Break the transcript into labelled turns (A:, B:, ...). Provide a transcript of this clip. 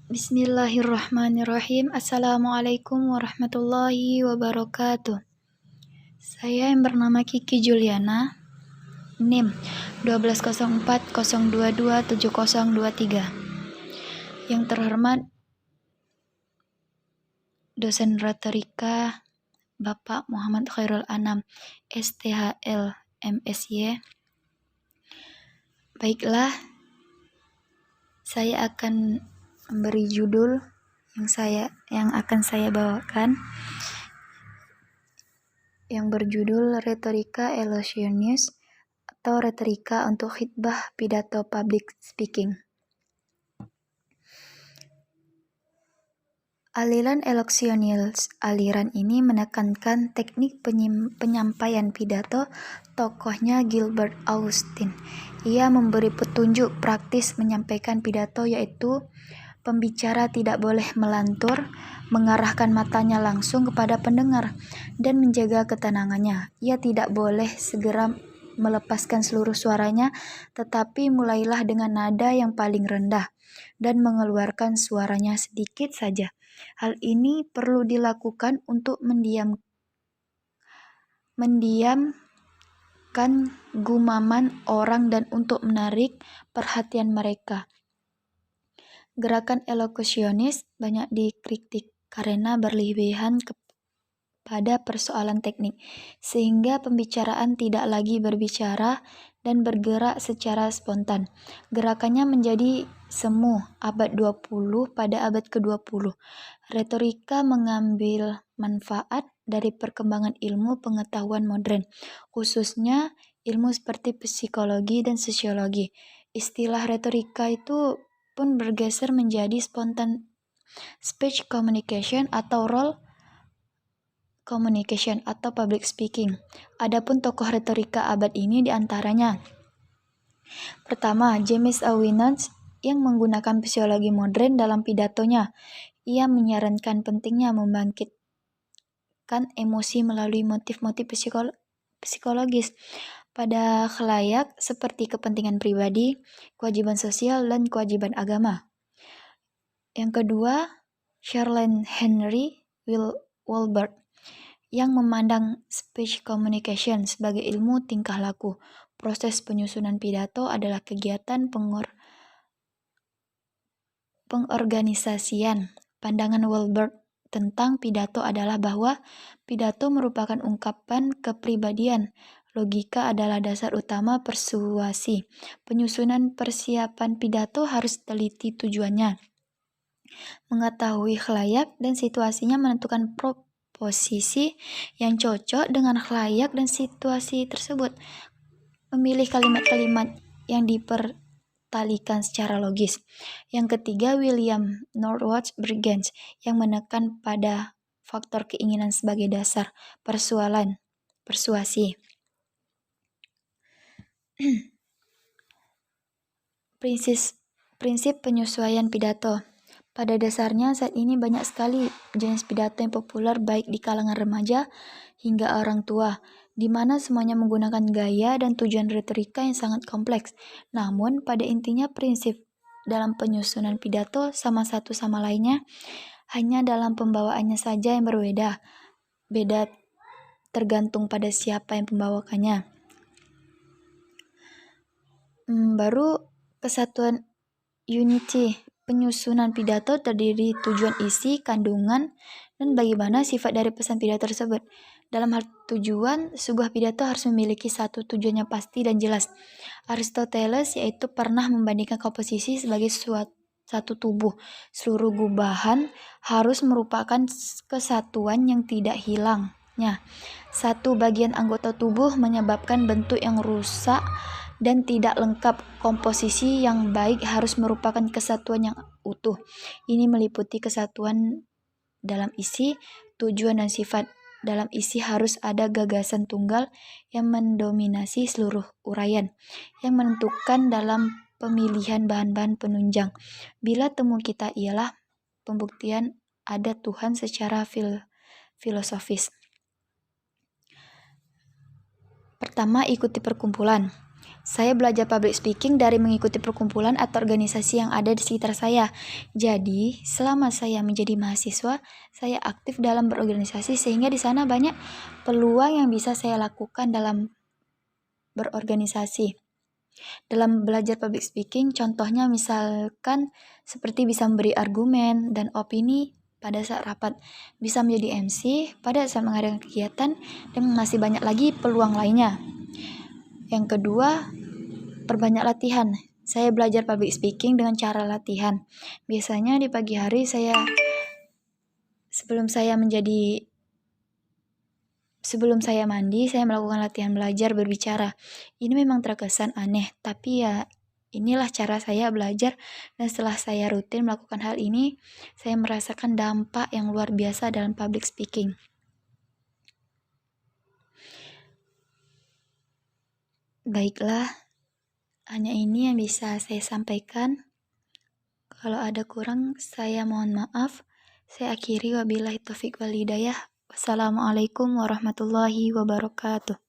A: Bismillahirrahmanirrahim. Assalamualaikum warahmatullahi wabarakatuh. Saya yang bernama Kiki Juliana, NIM 1204022703. Yang terhormat dosen retorika Bapak Muhammad Khairul Anam, STHL MSy. Baiklah, saya akan memberi judul yang akan saya bawakan, yang berjudul Retorika Eloquentius atau retorika untuk khitbah pidato public speaking. Aliran eloquentius, aliran ini menekankan teknik penyampaian pidato tokohnya Gilbert Austin. Ia memberi petunjuk praktis menyampaikan pidato, yaitu pembicara tidak boleh melantur, mengarahkan matanya langsung kepada pendengar, dan menjaga ketenangannya. Ia tidak boleh segera melepaskan seluruh suaranya, tetapi mulailah dengan nada yang paling rendah dan mengeluarkan suaranya sedikit saja. Hal ini perlu dilakukan untuk mendiamkan gumaman orang dan untuk menarik perhatian mereka. Gerakan eloquentius banyak dikritik karena berlebihan pada persoalan teknik, sehingga pembicaraan tidak lagi berbicara dan bergerak secara spontan. Gerakannya menjadi semu abad 20 pada abad ke-20. Retorika mengambil manfaat dari perkembangan ilmu pengetahuan modern, khususnya ilmu seperti psikologi dan sosiologi. Istilah retorika itu pun bergeser menjadi spontan speech communication atau role communication atau public speaking. Adapun tokoh retorika abad ini diantaranya: pertama, James A. Winans yang menggunakan psikologi modern dalam pidatonya. Ia menyarankan pentingnya membangkitkan emosi melalui motif-motif psikologis pada khalayak seperti kepentingan pribadi, kewajiban sosial, dan kewajiban agama. Yang kedua, Charles Henry Wilbert yang memandang speech communication sebagai ilmu tingkah laku. Proses penyusunan pidato adalah kegiatan pengorganisasian. Pandangan Wilbert tentang pidato adalah bahwa pidato merupakan ungkapan kepribadian. Logika adalah dasar utama persuasi. Penyusunan persiapan pidato harus teliti tujuannya, mengetahui khalayak dan situasinya, menentukan posisi yang cocok dengan khalayak dan situasi tersebut, memilih kalimat-kalimat yang dipertalikan secara logis. Yang ketiga, William Northwood Brigance yang menekan pada faktor keinginan sebagai dasar persuasi. Prinsip penyesuaian pidato. Pada dasarnya saat ini banyak sekali jenis pidato yang populer baik di kalangan remaja hingga orang tua, di mana semuanya menggunakan gaya dan tujuan retorika yang sangat kompleks. Namun pada intinya prinsip dalam penyusunan pidato sama satu sama lainnya, hanya dalam pembawaannya saja yang berbeda. Beda tergantung pada siapa yang membawakannya. Baru kesatuan unity. Penyusunan pidato terdiri tujuan, isi, kandungan, dan bagaimana sifat dari pesan pidato tersebut. Dalam hal tujuan, sebuah pidato harus memiliki satu tujuannya pasti dan jelas. Aristoteles yaitu pernah membandingkan komposisi sebagai satu tubuh. Seluruh gubahan harus merupakan kesatuan yang tidak hilangnya. Satu bagian anggota tubuh menyebabkan bentuk yang rusak dan tidak lengkap. Komposisi yang baik harus merupakan kesatuan yang utuh. Ini meliputi kesatuan dalam isi, tujuan, dan sifat. Dalam isi harus ada gagasan tunggal yang mendominasi seluruh uraian, yang menentukan dalam pemilihan bahan-bahan penunjang. Bila temu kita ialah pembuktian ada Tuhan secara filosofis. Pertama, ikuti perkumpulan. Saya belajar public speaking dari mengikuti perkumpulan atau organisasi yang ada di sekitar saya. Jadi, selama saya menjadi mahasiswa, saya aktif dalam berorganisasi sehingga di sana banyak peluang yang bisa saya lakukan dalam berorganisasi. Dalam belajar public speaking, contohnya misalkan seperti bisa memberi argumen dan opini pada saat rapat, bisa menjadi MC pada saat mengadakan kegiatan, dan masih banyak lagi peluang lainnya. Yang kedua, perbanyak latihan. Saya belajar public speaking dengan cara latihan. Biasanya di pagi hari sebelum saya mandi, saya melakukan latihan belajar berbicara. Ini memang terkesan aneh, tapi ya inilah cara saya belajar, dan setelah saya rutin melakukan hal ini, saya merasakan dampak yang luar biasa dalam public speaking. Baiklah, hanya ini yang bisa saya sampaikan. Kalau ada kurang, saya mohon maaf. Saya akhiri, wabillahi taufiq wal hidayah. Wassalamualaikum warahmatullahi wabarakatuh.